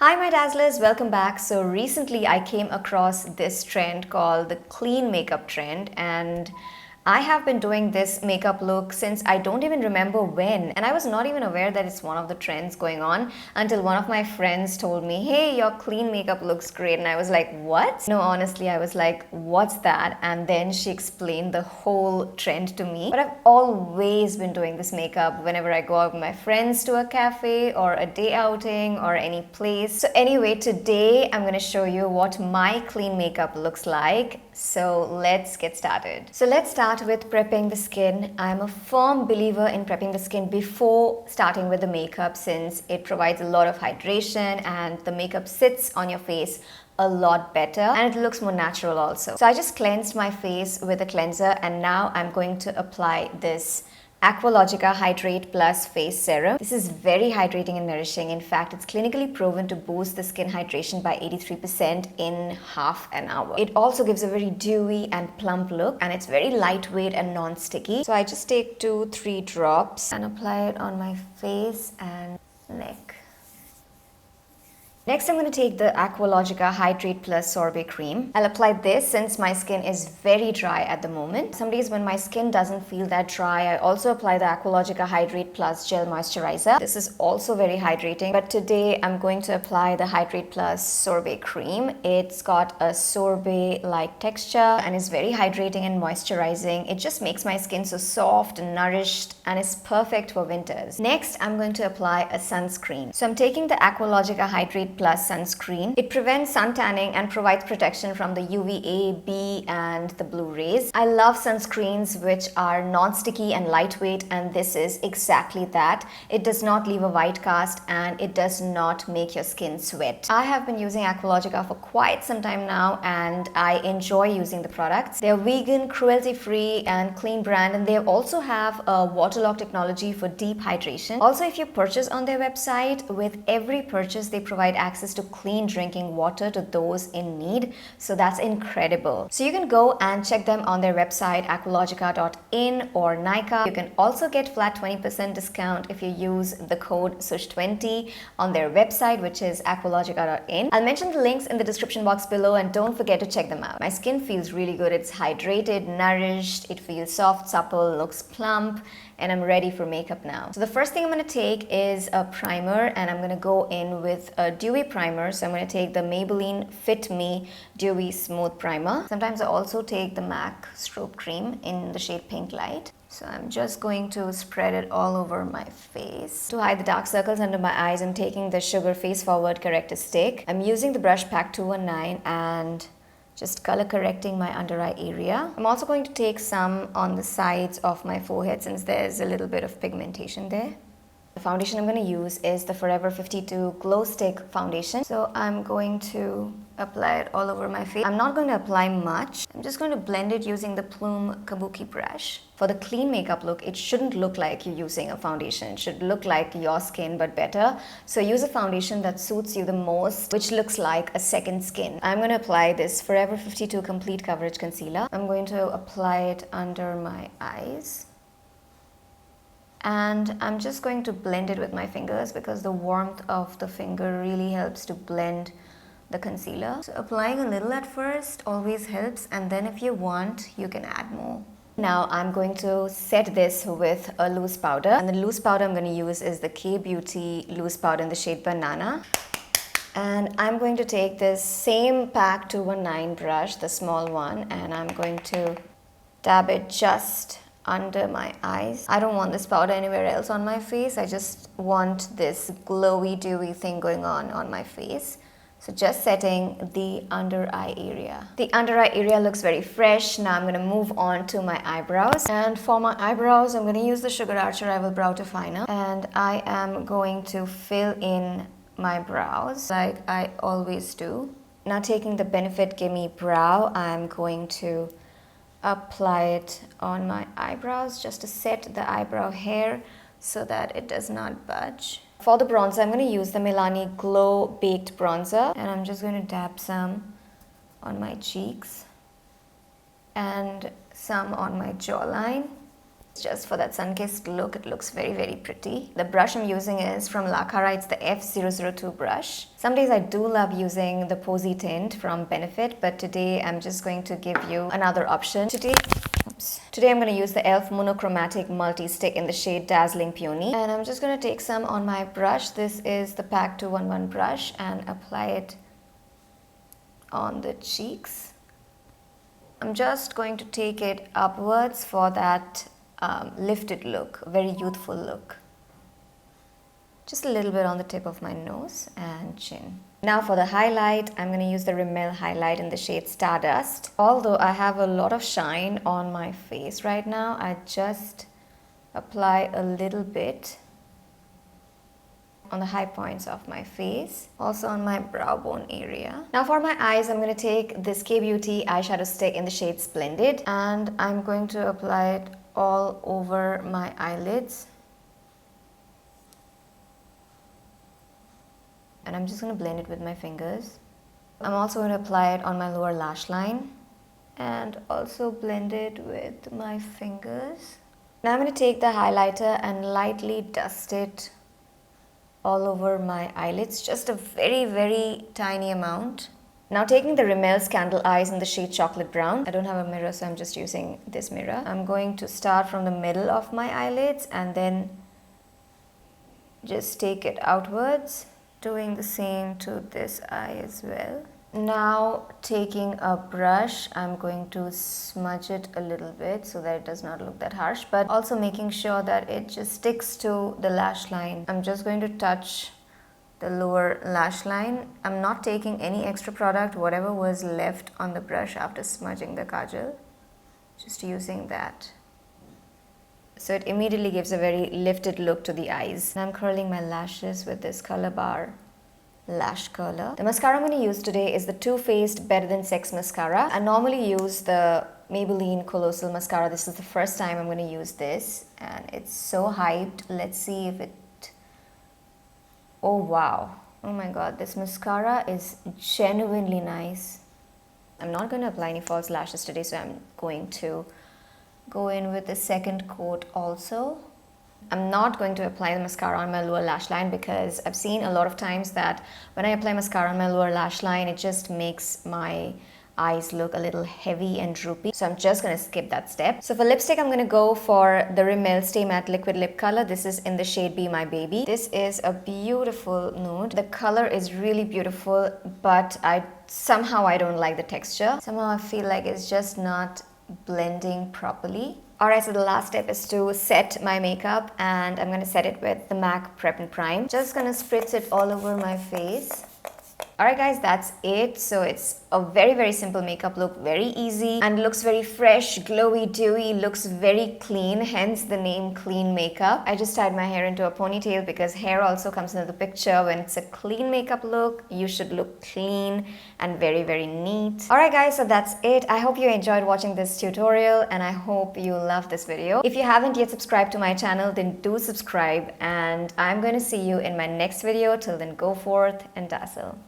Hi my dazzlers, welcome back. So recently I came across this trend called the clean makeup trend, and I have been doing this makeup look since I don't even remember when, and I was not even aware that it's one of the trends going on until one of my friends told me, hey, your clean makeup looks great, and I was like, what? No, honestly, I was like, what's that? And then she explained the whole trend to me. But I've always been doing this makeup whenever I go out with my friends to a cafe or a day outing or any place. So anyway, today I'm going to show you what my clean makeup looks like. So let's get started. So let's start with prepping the skin. I'm a firm believer in prepping the skin before starting with the makeup, since it provides a lot of hydration and the makeup sits on your face a lot better and it looks more natural also. So I just cleansed my face with a cleanser, and now I'm going to apply this Aqualogica Hydrate Plus Face Serum. This is very hydrating and nourishing. In fact, it's clinically proven to boost the skin hydration by 83% in half an hour. It also gives a very dewy and plump look, and it's very lightweight and non-sticky. So I just take 2-3 drops and apply it on my face and neck. Next, I'm going to take the Aqualogica Hydrate Plus Sorbet Cream. I'll apply this since my skin is very dry at the moment. Some days when my skin doesn't feel that dry, I also apply the Aqualogica Hydrate Plus Gel Moisturizer. This is also very hydrating, but today I'm going to apply the Hydrate Plus Sorbet Cream. It's got a sorbet-like texture and is very hydrating and moisturizing. It just makes my skin so soft and nourished and is perfect for winters. Next, I'm going to apply a sunscreen. So I'm taking the Aqualogica Hydrate Plus sunscreen. It prevents sun tanning and provides protection from the UVA, B and the blue rays. I love sunscreens which are non-sticky and lightweight, and this is exactly that. It does not leave a white cast and it does not make your skin sweat. I have been using Aqualogica for quite some time now and I enjoy using the products. They're vegan, cruelty-free and clean brand, and they also have a water lock technology for deep hydration. Also, if you purchase on their website, with every purchase they provide access to clean drinking water to those in need. So that's incredible. So you can go and check them on their website aqualogica.in or Nykaa. You can also get flat 20% discount if you use the code sush20 on their website, which is aqualogica.in. I'll mention the links in the description box below, and don't forget to check them out. My skin feels really good. It's hydrated, nourished, it feels soft, supple, looks plump, and I'm ready for makeup now. So the first thing I'm going to take is a primer, and I'm going to go in with a dewy primer. So I'm going to take the Maybelline Fit Me Dewy+Smooth primer. Sometimes I also take the MAC Strobe Cream in the shade Pink Light. So I'm just going to spread it all over my face. To hide the dark circles under my eyes, I'm taking the Sugar Face Forward Corrector Stick. I'm using the brush pack 219 and just color correcting my under eye area. I'm also going to take some on the sides of my forehead since there's a little bit of pigmentation there. The foundation I'm going to use is the Forever 52 Glow Stick Foundation. So I'm going to apply it all over my face. I'm not going to apply much. I'm just going to blend it using the Plume Kabuki brush. For the clean makeup look, it shouldn't look like you're using a foundation. It should look like your skin, but better. So use a foundation that suits you the most, which looks like a second skin. I'm going to apply this Forever 52 Complete Coverage Concealer. I'm going to apply it under my eyes. And I'm just going to blend it with my fingers because the warmth of the finger really helps to blend the concealer. So applying a little at first always helps, and then if you want, you can add more. Now I'm going to set this with a loose powder, and the loose powder I'm going to use is the K-Beauty loose powder in the shade Banana. And I'm going to take this same pack 219 brush, the small one, and I'm going to dab it just under my eyes. I don't want this powder anywhere else on my face. I just want this glowy, dewy thing going on my face. So just setting the under eye area. The under eye area looks very fresh. Now I'm going to move on to my eyebrows. And for my eyebrows, I'm going to use the Sugar Archer Rival Brow Definer. And I am going to fill in my brows like I always do. Now taking the Benefit Gimme Brow, I'm going to apply it on my eyebrows just to set the eyebrow hair so that it does not budge. For the bronzer, I'm going to use the Milani Glow Baked Bronzer, and I'm just going to dab some on my cheeks and some on my jawline. just for that sun-kissed look. It looks very, very pretty. The brush I'm using is from Nykaa. It's the F002 brush. Some days I do love using the Posy tint from Benefit, but today I'm just going to give you another option. Today I'm going to use the e.l.f. Monochromatic Multi-Stick in the shade Dazzling Peony. And I'm just going to take some on my brush. This is the Pack 211 brush, and apply it on the cheeks. I'm just going to take it upwards for that lifted look, very youthful look. Just a little bit on the tip of my nose and chin. Now for the highlight, I'm going to use the Rimmel highlight in the shade Stardust. Although I have a lot of shine on my face right now, I just apply a little bit on the high points of my face, also on my brow bone area. Now for my eyes, I'm going to take this K-Beauty eyeshadow stick in the shade Splendid, and I'm going to apply it all over my eyelids. And I'm just going to blend it with my fingers. I'm also going to apply it on my lower lash line and also blend it with my fingers. Now I'm going to take the highlighter and lightly dust it all over my eyelids, just a very, very tiny amount. Now taking the Rimmel's Candle Eyes in the shade Chocolate Brown. I don't have a mirror, so I'm just using this mirror. I'm going to start from the middle of my eyelids and then just take it outwards. Doing the same to this eye as well. Now taking a brush, I'm going to smudge it a little bit so that it does not look that harsh, but also making sure that it just sticks to the lash line. I'm just going to touch the lower lash line. I'm not taking any extra product, whatever was left on the brush after smudging the kajal, just using that. So it immediately gives a very lifted look to the eyes. And I'm curling my lashes with this Color Bar lash curler. The mascara I'm going to use today is the Too Faced Better Than Sex mascara. I normally use the Maybelline Colossal mascara. This is the first time I'm going to use this, and it's so hyped. Let's see if it... Oh wow. Oh my god, this mascara is genuinely nice. I'm not going to apply any false lashes today, so I'm going to go in with the second coat also. I'm not going to apply the mascara on my lower lash line because I've seen a lot of times that when I apply mascara on my lower lash line, it just makes my eyes look a little heavy and droopy. So I'm just going to skip that step. So for lipstick, I'm going to go for the Rimmel Stay Matte Liquid Lip Color. This is in the shade Be My Baby. This is a beautiful nude. The color is really beautiful, but somehow I don't like the texture. Somehow I feel like it's just not blending properly. Alright, so the last step is to set my makeup, and I'm going to set it with the MAC Prep and Prime. Just going to spritz it all over my face. Alright guys, that's it. So it's a very, very simple makeup look, very easy and looks very fresh, glowy, dewy, looks very clean, hence the name Clean Makeup. I just tied my hair into a ponytail because hair also comes into the picture. When it's a clean makeup look, you should look clean and very, very neat. Alright guys, so that's it. I hope you enjoyed watching this tutorial and I hope you love this video. If you haven't yet subscribed to my channel, then do subscribe, and I'm going to see you in my next video. Till then, go forth and dazzle.